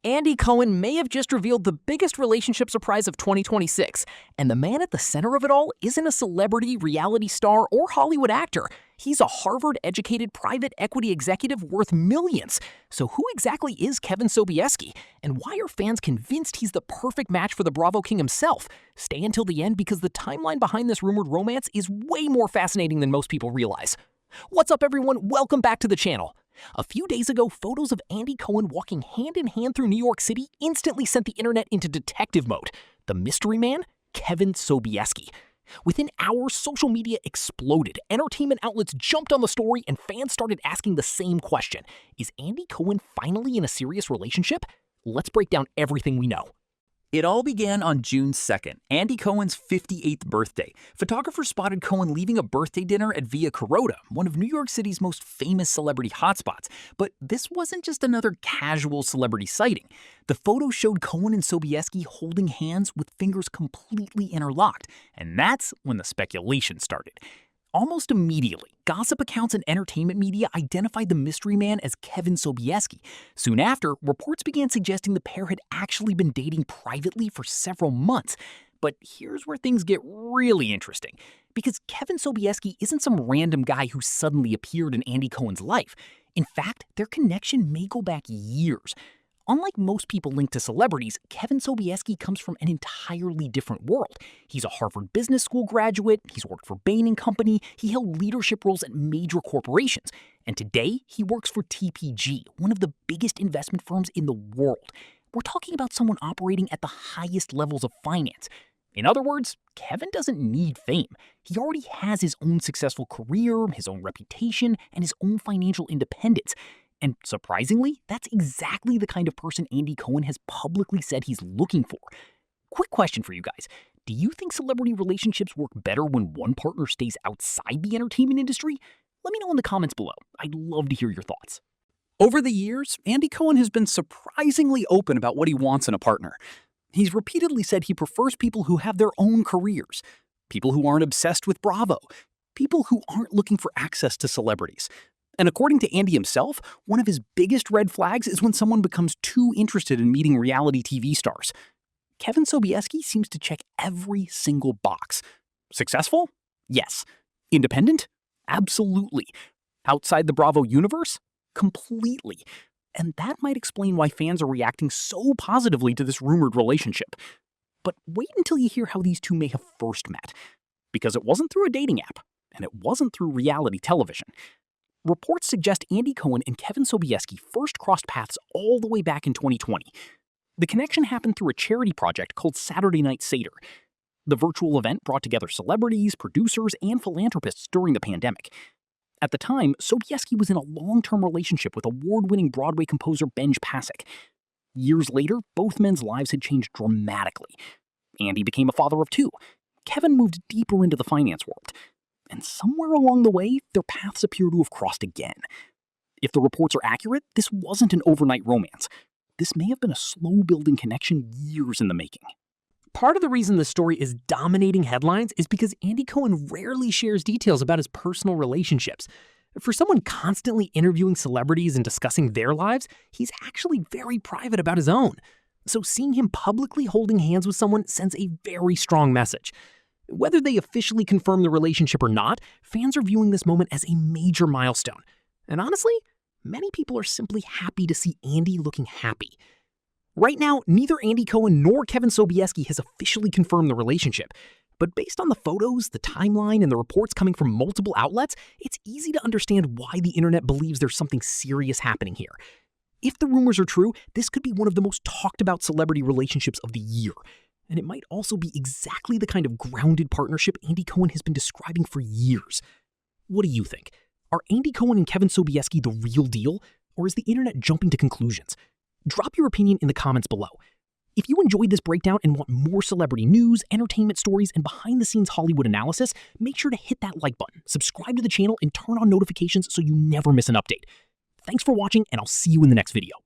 Andy Cohen may have just revealed the biggest relationship surprise of 2026, and the man at the center of it all isn't a celebrity, reality star, or Hollywood actor. He's a Harvard-educated private equity executive worth millions. So who exactly is Kevin Sobieski, and why are fans convinced he's the perfect match for the Bravo King himself? Stay until the end because the timeline behind this rumored romance is way more fascinating than most people realize. What's up, everyone? Welcome back to the channel. A few days ago, photos of Andy Cohen walking hand in hand through New York City instantly sent the internet into detective mode. The mystery man? Kevin Sobieski. Within hours, social media exploded. Entertainment outlets jumped on the story, and fans started asking the same question. Is Andy Cohen finally in a serious relationship? Let's break down everything we know. It all began on June 2nd, Andy Cohen's 58th birthday. Photographers spotted Cohen leaving a birthday dinner at Via Carota, one of New York City's most famous celebrity hotspots. But this wasn't just another casual celebrity sighting. The photo showed Cohen and Sobieski holding hands with fingers completely interlocked, and that's when the speculation started. Almost immediately, gossip accounts and entertainment media identified the mystery man as Kevin Sobieski. Soon after, reports began suggesting the pair had actually been dating privately for several months. But here's where things get really interesting, because Kevin Sobieski isn't some random guy who suddenly appeared in Andy Cohen's life. In fact, their connection may go back years. Unlike most people linked to celebrities, Kevin Sobieski comes from an entirely different world. He's a Harvard Business School graduate, he's worked for Bain & Company, he held leadership roles at major corporations, and today he works for TPG, one of the biggest investment firms in the world. We're talking about someone operating at the highest levels of finance. In other words, Kevin doesn't need fame. He already has his own successful career, his own reputation, and his own financial independence. And surprisingly, that's exactly the kind of person Andy Cohen has publicly said he's looking for. Quick question for you guys. Do you think celebrity relationships work better when one partner stays outside the entertainment industry? Let me know in the comments below. I'd love to hear your thoughts. Over the years, Andy Cohen has been surprisingly open about what he wants in a partner. He's repeatedly said he prefers people who have their own careers, people who aren't obsessed with Bravo, people who aren't looking for access to celebrities. And according to Andy himself, one of his biggest red flags is when someone becomes too interested in meeting reality TV stars. Kevin Sobieski seems to check every single box. Successful? Yes. Independent? Absolutely. Outside the Bravo universe? Completely. And that might explain why fans are reacting so positively to this rumored relationship. But wait until you hear how these two may have first met. Because it wasn't through a dating app, and it wasn't through reality television. Reports suggest Andy Cohen and Kevin Sobieski first crossed paths all the way back in 2020. The connection happened through a charity project called Saturday Night Seder. The virtual event brought together celebrities, producers, and philanthropists during the pandemic. At the time, Sobieski was in a long-term relationship with award-winning Broadway composer Benj Pasek. Years later, both men's lives had changed dramatically. Andy became a father of two. Kevin moved deeper into the finance world. And somewhere along the way, their paths appear to have crossed again. If the reports are accurate, this wasn't an overnight romance. This may have been a slow-building connection years in the making. Part of the reason the story is dominating headlines is because Andy Cohen rarely shares details about his personal relationships. For someone constantly interviewing celebrities and discussing their lives, he's actually very private about his own. So seeing him publicly holding hands with someone sends a very strong message. Whether they officially confirm the relationship or not, fans are viewing this moment as a major milestone. And honestly, many people are simply happy to see Andy looking happy. Right now, neither Andy Cohen nor Kevin Sobieski has officially confirmed the relationship. But based on the photos, the timeline, and the reports coming from multiple outlets, it's easy to understand why the internet believes there's something serious happening here. If the rumors are true, this could be one of the most talked about celebrity relationships of the year. And it might also be exactly the kind of grounded partnership Andy Cohen has been describing for years. What do you think? Are Andy Cohen and Kevin Sobieski the real deal, or is the internet jumping to conclusions? Drop your opinion in the comments below. If you enjoyed this breakdown and want more celebrity news, entertainment stories, and behind-the-scenes Hollywood analysis, make sure to hit that like button, subscribe to the channel, and turn on notifications so you never miss an update. Thanks for watching, and I'll see you in the next video.